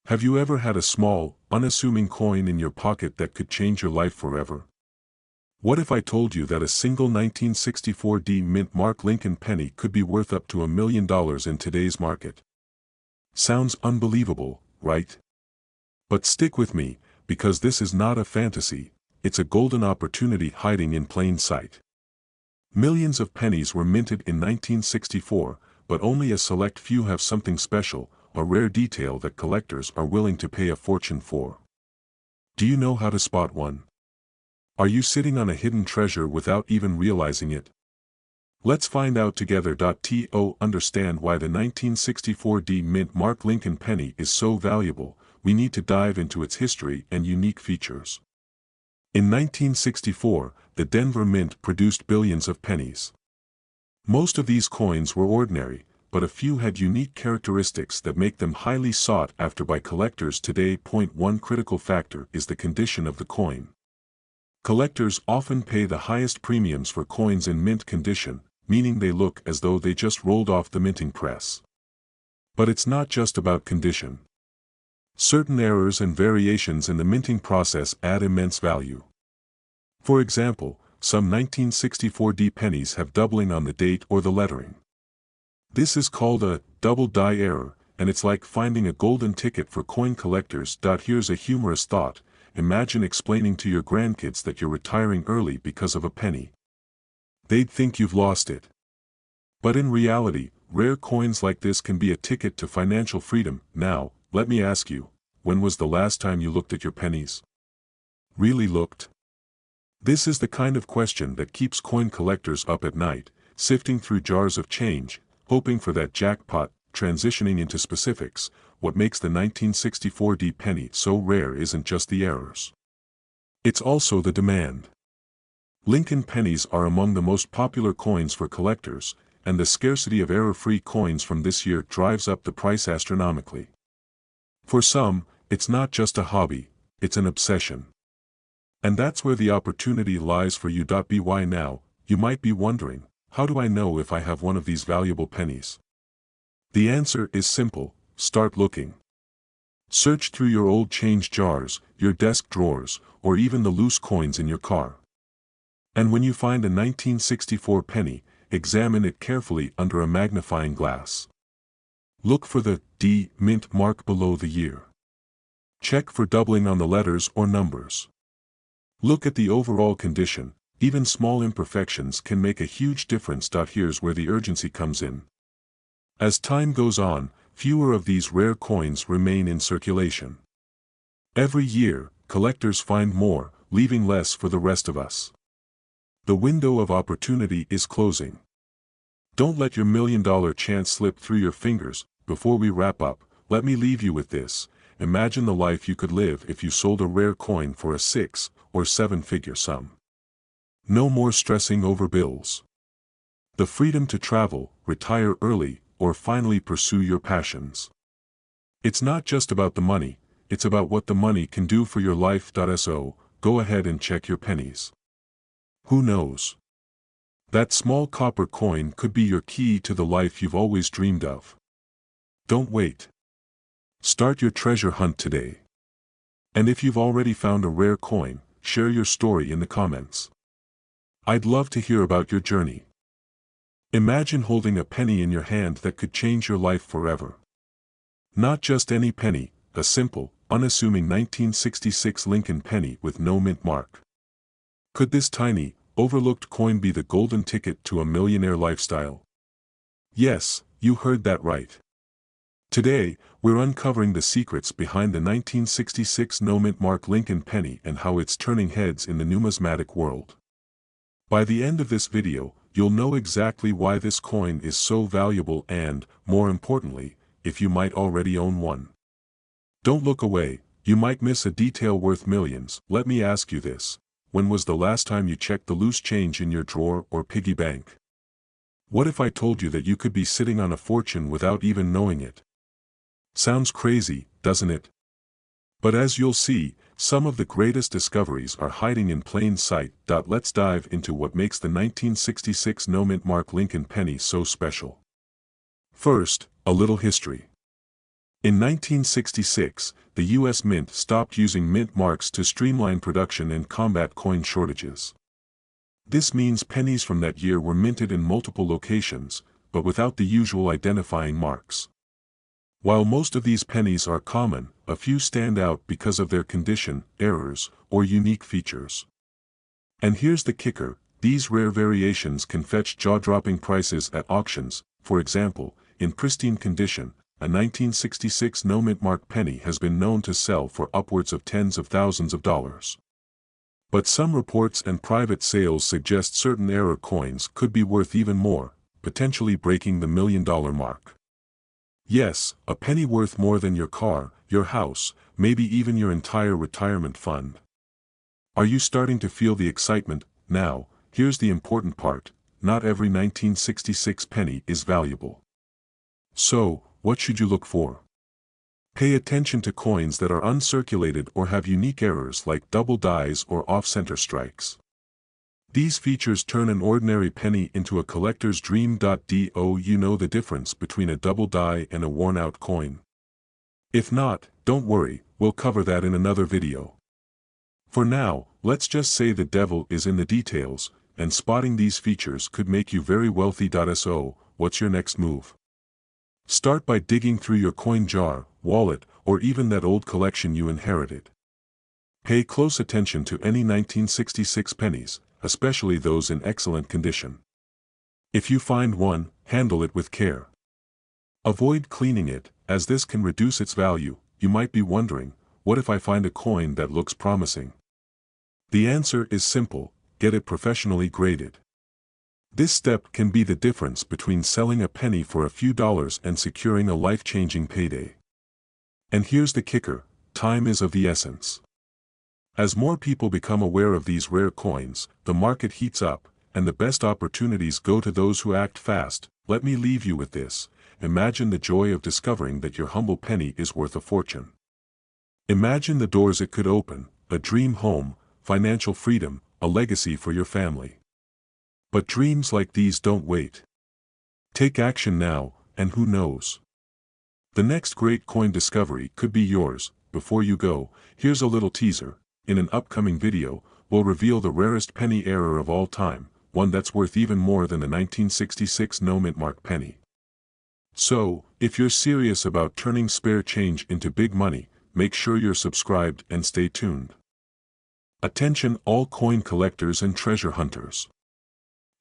Have you ever had a small, unassuming coin in your pocket that could change your life forever? What if I told you that a single 1964 D mint mark Lincoln penny could be worth up to $1 million in today's market? Sounds unbelievable, right? But stick with me, because this is not a fantasy, it's a golden opportunity hiding in plain sight. Millions of pennies were minted in 1964, but only a select few have something special, a rare detail that collectors are willing to pay a fortune for. Do you know how to spot one? Are you sitting on a hidden treasure without even realizing it? Let's find out together. To understand why the 1964 D mint mark Lincoln penny is so valuable, we need to dive into its history and unique features. In 1964, the Denver Mint produced billions of pennies. Most of these coins were ordinary, but a few had unique characteristics that make them highly sought after by collectors today. One critical factor is the condition of the coin. Collectors often pay the highest premiums for coins in mint condition, meaning they look as though they just rolled off the minting press. But it's not just about condition. Certain errors and variations in the minting process add immense value. For example, some 1964 D pennies have doubling on the date or the lettering. This is called a double die error, and it's like finding a golden ticket for coin collectors. Here's a humorous thought: imagine explaining to your grandkids that you're retiring early because of a penny. They'd think you've lost it. But in reality, rare coins like this can be a ticket to financial freedom. Now, let me ask you, when was the last time you looked at your pennies? Really looked? This is the kind of question that keeps coin collectors up at night, sifting through jars of change, hoping for that jackpot. Transitioning into specifics, what makes the 1964 D penny so rare isn't just the errors. It's also the demand. Lincoln pennies are among the most popular coins for collectors, and the scarcity of error-free coins from this year drives up the price astronomically. For some, it's not just a hobby, it's an obsession. And that's where the opportunity lies for you. By now, you might be wondering, how do I know if I have one of these valuable pennies? The answer is simple: start looking. Search through your old change jars, your desk drawers, or even the loose coins in your car. And when you find a 1964 penny, examine it carefully under a magnifying glass. Look for the D mint mark below the year. Check for doubling on the letters or numbers. Look at the overall condition. Even small imperfections can make a huge difference. Here's where the urgency comes in. As time goes on, fewer of these rare coins remain in circulation. Every year, collectors find more, leaving less for the rest of us. The window of opportunity is closing. Don't let your $1 million chance slip through your fingers. Before we wrap up, let me leave you with this: imagine the life you could live if you sold a rare coin for a 6- or 7-figure sum. No more stressing over bills. The freedom to travel, retire early, or finally pursue your passions. It's not just about the money, it's about what the money can do for your life. So, go ahead and check your pennies. Who knows? That small copper coin could be your key to the life you've always dreamed of. Don't wait. Start your treasure hunt today. And if you've already found a rare coin, share your story in the comments. I'd love to hear about your journey. Imagine holding a penny in your hand that could change your life forever. Not just any penny, a simple, unassuming 1966 Lincoln penny with no mint mark. Could this tiny, overlooked coin be the golden ticket to a millionaire lifestyle? Yes, you heard that right. Today, we're uncovering the secrets behind the 1966 no mint mark Lincoln penny and how it's turning heads in the numismatic world. By the end of this video, you'll know exactly why this coin is so valuable and, more importantly, if you might already own one. Don't look away, you might miss a detail worth millions. Let me ask you this: when was the last time you checked the loose change in your drawer or piggy bank? What if I told you that you could be sitting on a fortune without even knowing it? Sounds crazy, doesn't it? But as you'll see, some of the greatest discoveries are hiding in plain sight. Let's dive into what makes the 1966 no mint mark Lincoln penny so special. First, a little history. In 1966, the U.S. Mint stopped using mint marks to streamline production and combat coin shortages. This means pennies from that year were minted in multiple locations, but without the usual identifying marks. While most of these pennies are common, a few stand out because of their condition, errors, or unique features. And here's the kicker: these rare variations can fetch jaw-dropping prices at auctions. For example, in pristine condition, a 1966 no-mint mark penny has been known to sell for upwards of tens of thousands of dollars. But some reports and private sales suggest certain error coins could be worth even more, potentially breaking the $1 million mark. Yes, a penny worth more than your car, your house, maybe even your entire retirement fund. Are you starting to feel the excitement? Now, here's the important part: not every 1966 penny is valuable. So, what should you look for? Pay attention to coins that are uncirculated or have unique errors like double dies or off-center strikes. These features turn an ordinary penny into a collector's dream. Do you know the difference between a double die and a worn-out coin? If not, don't worry, we'll cover that in another video. For now, let's just say the devil is in the details, and spotting these features could make you very wealthy. So, what's your next move? Start by digging through your coin jar, wallet, or even that old collection you inherited. Pay close attention to any 1966 pennies, especially those in excellent condition. If you find one, handle it with care. Avoid cleaning it, as this can reduce its value. You might be wondering, what if I find a coin that looks promising? The answer is simple: get it professionally graded. This step can be the difference between selling a penny for a few dollars and securing a life-changing payday. And here's the kicker: time is of the essence. As more people become aware of these rare coins, the market heats up, and the best opportunities go to those who act fast. Let me leave you with this: imagine the joy of discovering that your humble penny is worth a fortune. Imagine the doors it could open: a dream home, financial freedom, a legacy for your family. But dreams like these don't wait. Take action now, and who knows? The next great coin discovery could be yours. Before you go, here's a little teaser. In an upcoming video, we'll reveal the rarest penny error of all time, one that's worth even more than the 1966 no-mint mark penny. So, if you're serious about turning spare change into big money, make sure you're subscribed and stay tuned. Attention all coin collectors and treasure hunters.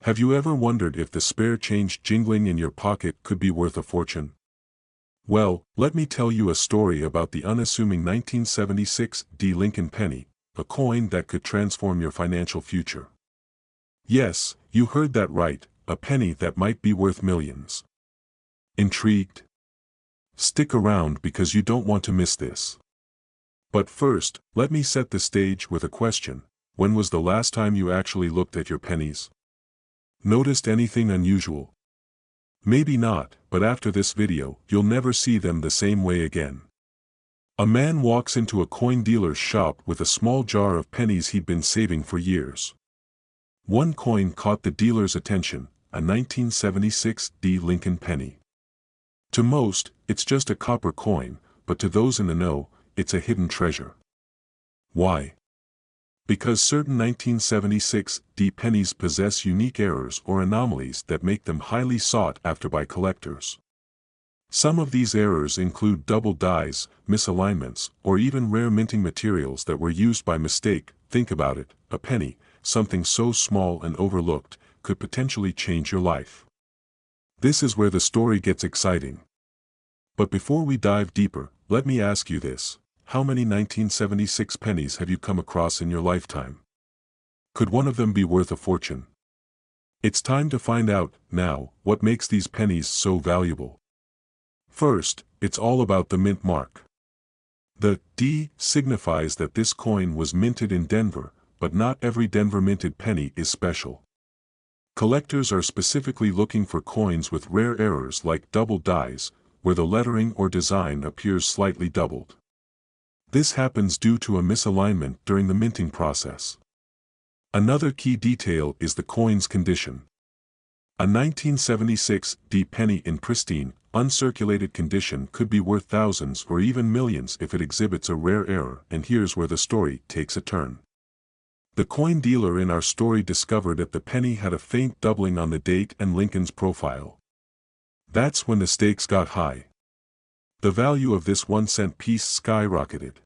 Have you ever wondered if the spare change jingling in your pocket could be worth a fortune? Well, let me tell you a story about the unassuming 1976 Lincoln penny, a coin that could transform your financial future. Yes, you heard that right, a penny that might be worth millions. Intrigued? Stick around because you don't want to miss this. But first, let me set the stage with a question: when was the last time you actually looked at your pennies? Noticed anything unusual? Maybe not, but after this video, you'll never see them the same way again. A man walks into a coin dealer's shop with a small jar of pennies he'd been saving for years. One coin caught the dealer's attention: a 1976 Lincoln penny. To most, it's just a copper coin, but to those in the know, it's a hidden treasure. Why? Because certain 1976 pennies possess unique errors or anomalies that make them highly sought after by collectors. Some of these errors include double dies, misalignments, or even rare minting materials that were used by mistake. Think about it: a penny, something so small and overlooked, could potentially change your life. This is where the story gets exciting. But before we dive deeper, let me ask you this: how many 1976 pennies have you come across in your lifetime? Could one of them be worth a fortune? It's time to find out, now, what makes these pennies so valuable. First, it's all about the mint mark. The D signifies that this coin was minted in Denver, but not every Denver minted penny is special. Collectors are specifically looking for coins with rare errors like double dies, where the lettering or design appears slightly doubled. This happens due to a misalignment during the minting process. Another key detail is the coin's condition. A 1976 D penny in pristine, uncirculated condition could be worth thousands or even millions if it exhibits a rare error, and here's where the story takes a turn. The coin dealer in our story discovered that the penny had a faint doubling on the date and Lincoln's profile. That's when the stakes got high. The value of this 1-cent piece skyrocketed.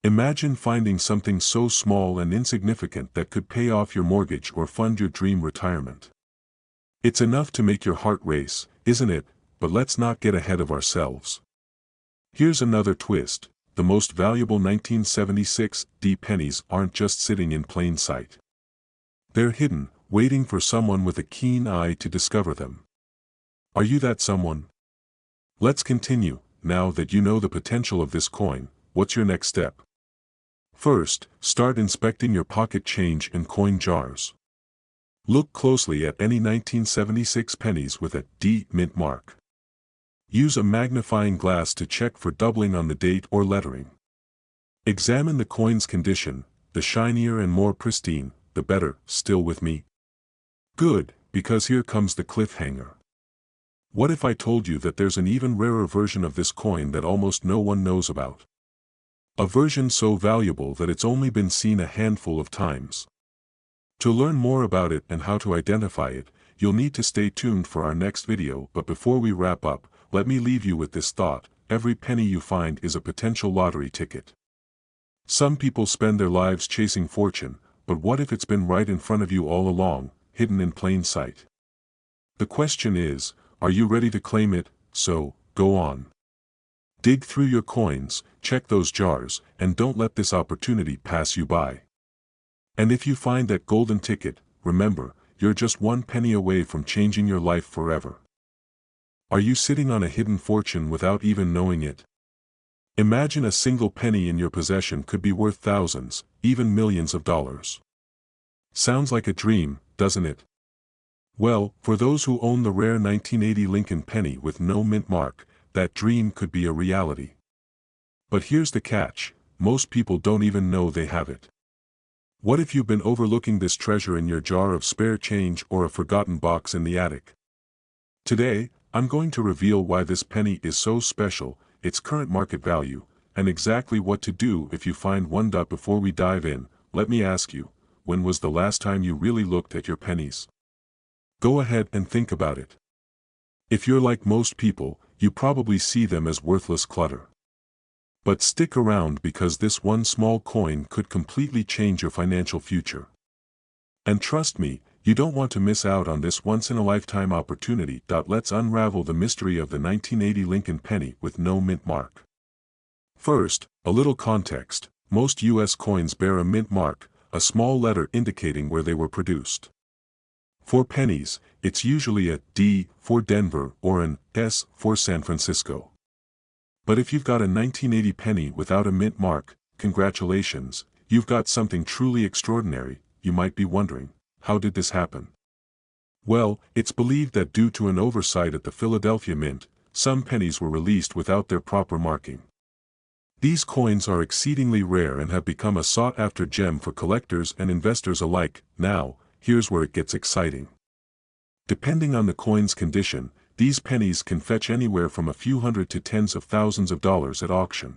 Imagine finding something so small and insignificant that could pay off your mortgage or fund your dream retirement. It's enough to make your heart race, isn't it? But let's not get ahead of ourselves. Here's another twist: the most valuable 1976 D pennies aren't just sitting in plain sight. They're hidden, waiting for someone with a keen eye to discover them. Are you that someone? Let's continue. Now that you know the potential of this coin, what's your next step? First, start inspecting your pocket change and coin jars. Look closely at any 1976 pennies with a D mint mark. Use a magnifying glass to check for doubling on the date or lettering. Examine the coin's condition. The shinier and more pristine, the better. Still with me? Good, because here comes the cliffhanger. What if I told you that there's an even rarer version of this coin that almost no one knows about? A version so valuable that it's only been seen a handful of times. To learn more about it and how to identify it, you'll need to stay tuned for our next video. But before we wrap up, let me leave you with this thought: every penny you find is a potential lottery ticket. Some people spend their lives chasing fortune, but what if it's been right in front of you all along, hidden in plain sight? The question is, are you ready to claim it? So, go on. Dig through your coins, check those jars, and don't let this opportunity pass you by. And if you find that golden ticket, remember, you're just one penny away from changing your life forever. Are you sitting on a hidden fortune without even knowing it? Imagine a single penny in your possession could be worth thousands, even millions of dollars. Sounds like a dream, doesn't it? Well, for those who own the rare 1980 Lincoln penny with no mint mark, that dream could be a reality. But here's the catch: most people don't even know they have it. What if you've been overlooking this treasure in your jar of spare change or a forgotten box in the attic? Today, I'm going to reveal why this penny is so special, its current market value, and exactly what to do if you find one. Before we dive in, let me ask you, when was the last time you really looked at your pennies? Go ahead and think about it. If you're like most people, you probably see them as worthless clutter. But stick around, because this one small coin could completely change your financial future. And trust me, you don't want to miss out on this once-in-a-lifetime opportunity. Let's unravel the mystery of the 1980 Lincoln penny with no mint mark. First, a little context: most U.S. coins bear a mint mark, a small letter indicating where they were produced. For pennies, it's usually a D for Denver or an S for San Francisco. But if you've got a 1980 penny without a mint mark, congratulations, you've got something truly extraordinary. You might be wondering, how did this happen? Well, it's believed that due to an oversight at the Philadelphia Mint, some pennies were released without their proper marking. These coins are exceedingly rare and have become a sought-after gem for collectors and investors alike. Now, here's where it gets exciting. Depending on the coin's condition, these pennies can fetch anywhere from a few hundred to tens of thousands of dollars at auction.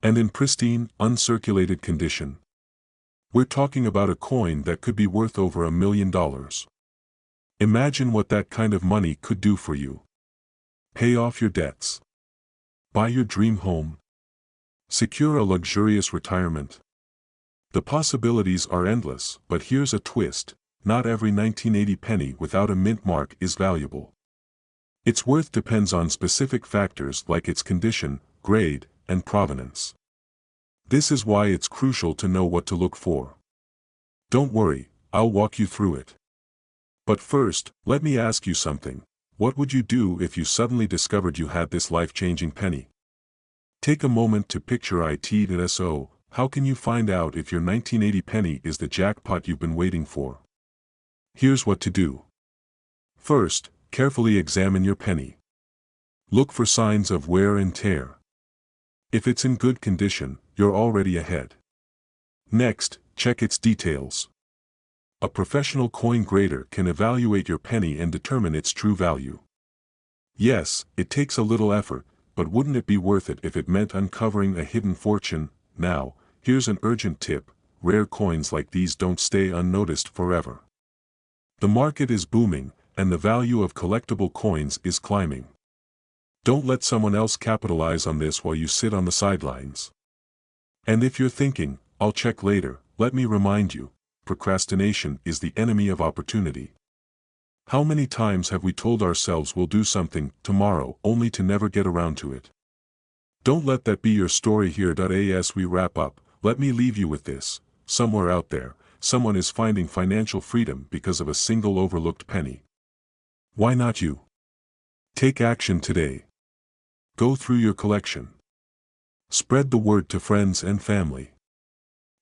And in pristine, uncirculated condition, we're talking about a coin that could be worth over $1 million. Imagine what that kind of money could do for you. Pay off your debts. Buy your dream home. Secure a luxurious retirement. The possibilities are endless, but here's a twist: not every 1980 penny without a mint mark is valuable. Its worth depends on specific factors like its condition, grade, and provenance. This is why it's crucial to know what to look for. Don't worry, I'll walk you through it. But first, let me ask you something. What would you do if you suddenly discovered you had this life-changing penny? Take a moment to picture it. So, how can you find out if your 1980 penny is the jackpot you've been waiting for? Here's what to do. First, carefully examine your penny. Look for signs of wear and tear. If it's in good condition, you're already ahead. Next, check its details. A professional coin grader can evaluate your penny and determine its true value. Yes, it takes a little effort, but wouldn't it be worth it if it meant uncovering a hidden fortune? Now, here's an urgent tip: rare coins like these don't stay unnoticed forever. The market is booming, and the value of collectible coins is climbing. Don't let someone else capitalize on this while you sit on the sidelines. And if you're thinking, "I'll check later," let me remind you, procrastination is the enemy of opportunity. How many times have we told ourselves we'll do something tomorrow only to never get around to it? Don't let that be your story here. As we wrap up, let me leave you with this: somewhere out there, someone is finding financial freedom because of a single overlooked penny. Why not you? Take action today. Go through your collection. Spread the word to friends and family.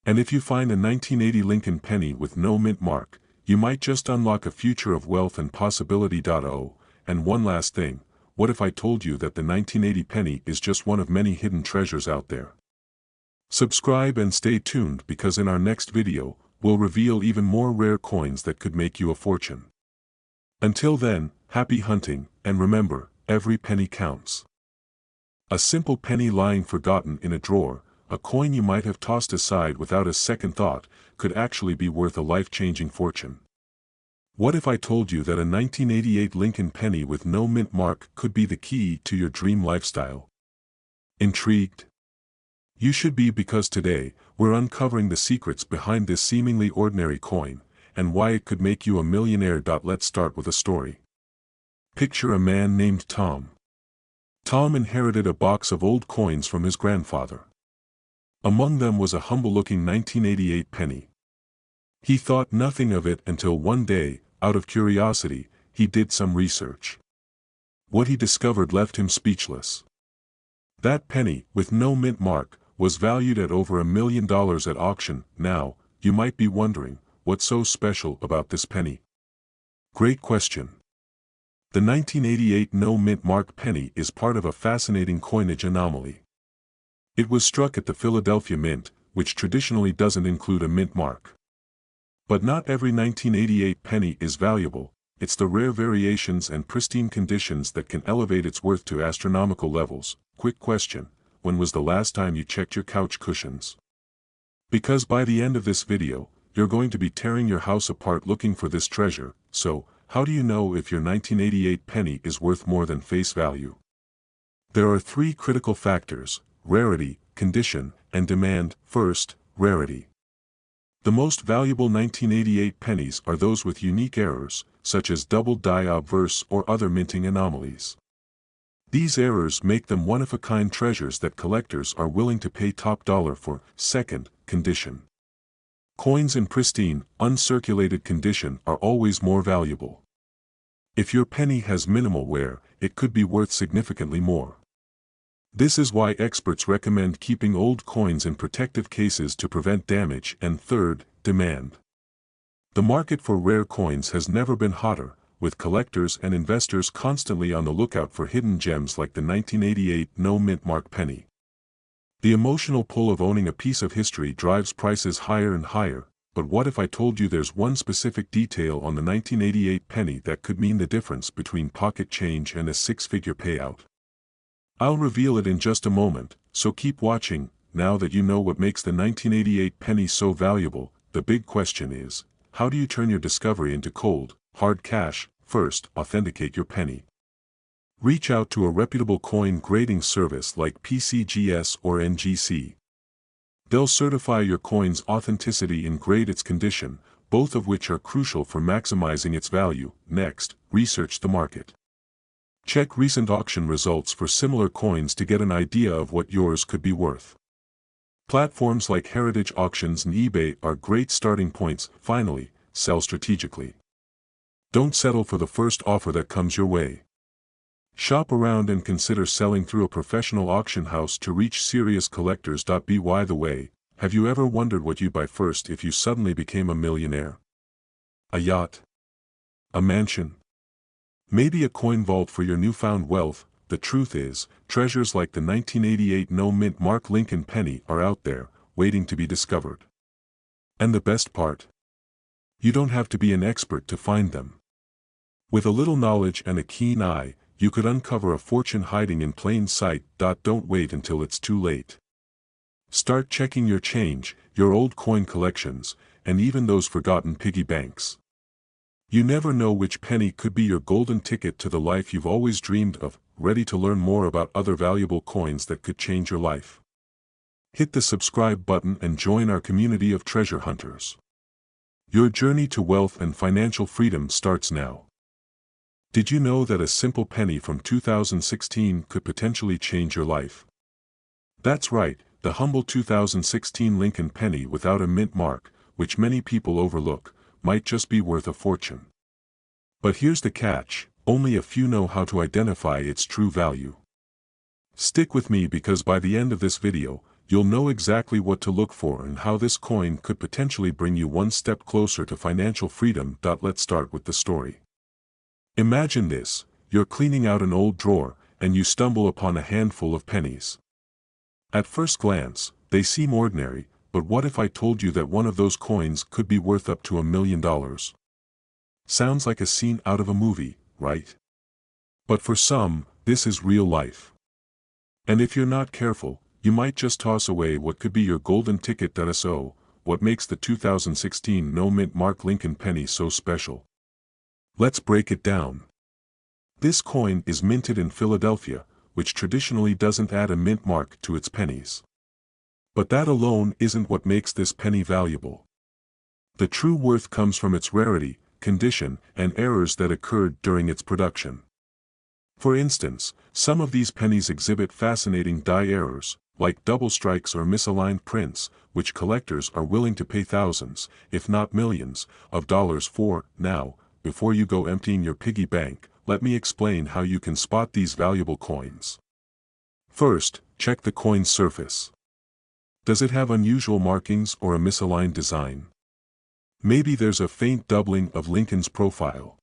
And if you find a 1980 Lincoln penny with no mint mark, you might just unlock a future of wealth and possibility. Oh, and one last thing: what if I told you that the 1980 penny is just one of many hidden treasures out there? Subscribe and stay tuned, because in our next video, we'll reveal even more rare coins that could make you a fortune. Until then, happy hunting, and remember, every penny counts. A simple penny lying forgotten in a drawer, a coin you might have tossed aside without a second thought, could actually be worth a life-changing fortune. What if I told you that a 1988 Lincoln penny with no mint mark could be the key to your dream lifestyle? Intrigued? You should be, because today, we're uncovering the secrets behind this seemingly ordinary coin, and why it could make you a millionaire. Let's start with a story. Picture a man named Tom. Tom inherited a box of old coins from his grandfather. Among them was a humble-looking 1988 penny. He thought nothing of it until one day, out of curiosity, he did some research. What he discovered left him speechless. That penny, with no mint mark, was valued at over $1 million at auction. Now, you might be wondering, what's so special about this penny? Great question. The 1988 no mint mark penny is part of a fascinating coinage anomaly. It was struck at the Philadelphia Mint, which traditionally doesn't include a mint mark. But not every 1988 penny is valuable. It's the rare variations and pristine conditions that can elevate its worth to astronomical levels. Quick question: when was the last time you checked your couch cushions? Because by the end of this video, you're going to be tearing your house apart looking for this treasure. So, how do you know if your 1988 penny is worth more than face value? There are three critical factors: rarity, condition, and demand. First, rarity. The most valuable 1988 pennies are those with unique errors, such as double die obverse or other minting anomalies. These errors make them one-of-a-kind treasures that collectors are willing to pay top dollar for. Second, condition. Coins in pristine, uncirculated condition are always more valuable. If your penny has minimal wear, it could be worth significantly more. This is why experts recommend keeping old coins in protective cases to prevent damage. And third, demand. The market for rare coins has never been hotter, with collectors and investors constantly on the lookout for hidden gems like the 1988 no mint mark penny. The emotional pull of owning a piece of history drives prices higher and higher. But what if I told you there's one specific detail on the 1988 penny that could mean the difference between pocket change and a six-figure payout? I'll reveal it in just a moment, so keep watching. Now that you know what makes the 1988 penny so valuable, the big question is, how do you turn your discovery into cold, hard cash? First, authenticate your penny. Reach out to a reputable coin grading service like PCGS or NGC. They'll certify your coin's authenticity and grade its condition, both of which are crucial for maximizing its value. Next, research the market. Check recent auction results for similar coins to get an idea of what yours could be worth. Platforms like Heritage Auctions and eBay are great starting points. Finally, sell strategically. Don't settle for the first offer that comes your way. Shop around and consider selling through a professional auction house to reach serious collectors. By the way, have you ever wondered what you'd buy first if you suddenly became a millionaire? A yacht? A mansion? Maybe a coin vault for your newfound wealth? The truth is, treasures like the 1988 no mint mark Lincoln penny are out there, waiting to be discovered. And the best part? You don't have to be an expert to find them. With a little knowledge and a keen eye, you could uncover a fortune hiding in plain sight. Don't wait until it's too late. Start checking your change, your old coin collections, and even those forgotten piggy banks. You never know which penny could be your golden ticket to the life you've always dreamed of. Ready to learn more about other valuable coins that could change your life? Hit the subscribe button and join our community of treasure hunters. Your journey to wealth and financial freedom starts now. Did you know that a simple penny from 2016 could potentially change your life? That's right, the humble 2016 Lincoln penny without a mint mark, which many people overlook, might just be worth a fortune. But here's the catch, only a few know how to identify its true value. Stick with me because by the end of this video, you'll know exactly what to look for and how this coin could potentially bring you one step closer to financial freedom. Let's start with the story. Imagine this, you're cleaning out an old drawer, and you stumble upon a handful of pennies. At first glance, they seem ordinary, but what if I told you that one of those coins could be worth up to $1 million? Sounds like a scene out of a movie, right? But for some, this is real life. And if you're not careful, you might just toss away what could be your golden ticket. So, what makes the 2016 no-mint mark Lincoln penny so special? Let's break it down. This coin is minted in Philadelphia, which traditionally doesn't add a mint mark to its pennies. But that alone isn't what makes this penny valuable. The true worth comes from its rarity, condition, and errors that occurred during its production. For instance, some of these pennies exhibit fascinating die errors, like double strikes or misaligned prints, which collectors are willing to pay thousands, if not millions, of dollars for. Now, before you go emptying your piggy bank, let me explain how you can spot these valuable coins. First, check the coin's surface. Does it have unusual markings or a misaligned design? Maybe there's a faint doubling of Lincoln's profile.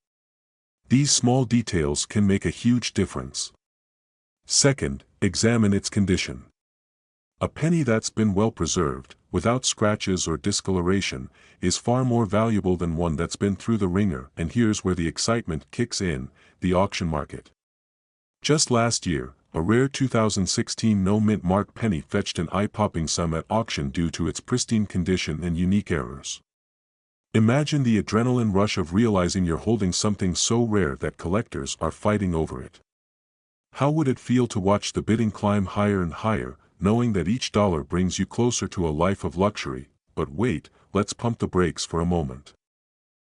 These small details can make a huge difference. Second, examine its condition. A penny that's been well preserved, without scratches or discoloration, is far more valuable than one that's been through the ringer. And here's where the excitement kicks in, the auction market. Just last year, a rare 2016 no-mint mark penny fetched an eye-popping sum at auction due to its pristine condition and unique errors. Imagine the adrenaline rush of realizing you're holding something so rare that collectors are fighting over it. How would it feel to watch the bidding climb higher and higher, knowing that each dollar brings you closer to a life of luxury? But wait, let's pump the brakes for a moment.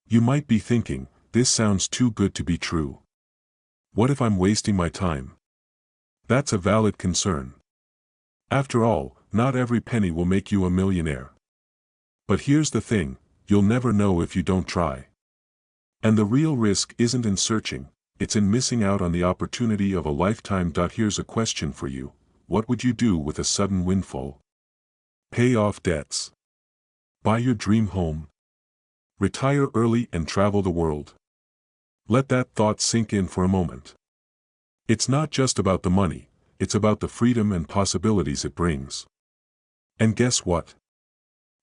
You might be thinking, this sounds too good to be true. What if I'm wasting my time? That's a valid concern. After all, not every penny will make you a millionaire. But here's the thing, you'll never know if you don't try. And the real risk isn't in searching, it's in missing out on the opportunity of a lifetime. Here's a question for you. What would you do with a sudden windfall? Pay off debts? Buy your dream home? Retire early and travel the world? Let that thought sink in for a moment. It's not just about the money, it's about the freedom and possibilities it brings. And guess what?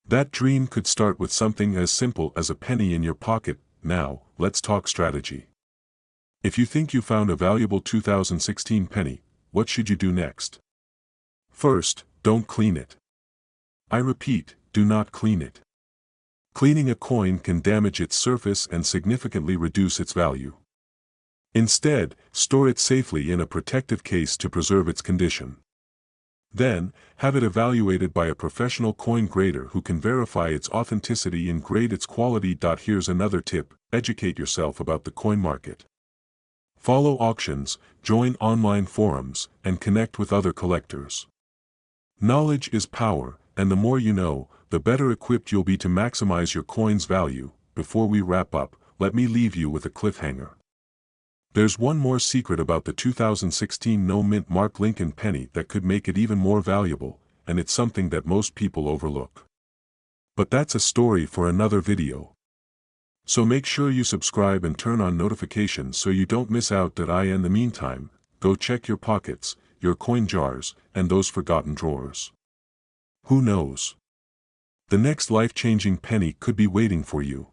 That dream could start with something as simple as a penny in your pocket. Now, let's talk strategy. If you think you found a valuable 2016 penny, what should you do next? First, don't clean it. I repeat, do not clean it. Cleaning a coin can damage its surface and significantly reduce its value. Instead, store it safely in a protective case to preserve its condition. Then, have it evaluated by a professional coin grader who can verify its authenticity and grade its quality. Here's another tip, educate yourself about the coin market. Follow auctions, join online forums, and connect with other collectors. Knowledge is power, and the more you know, the better equipped you'll be to maximize your coin's value. Before we wrap up, let me leave you with a cliffhanger. There's one more secret about the 2016 no-mint mark Lincoln penny that could make it even more valuable, and it's something that most people overlook. But that's a story for another video. So make sure you subscribe and turn on notifications so you don't miss out. In the meantime, go check your pockets, your coin jars, and those forgotten drawers. Who knows? The next life-changing penny could be waiting for you.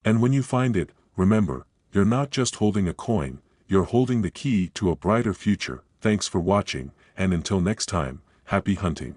And when you find it, remember, you're not just holding a coin, you're holding the key to a brighter future. Thanks for watching, and until next time, happy hunting.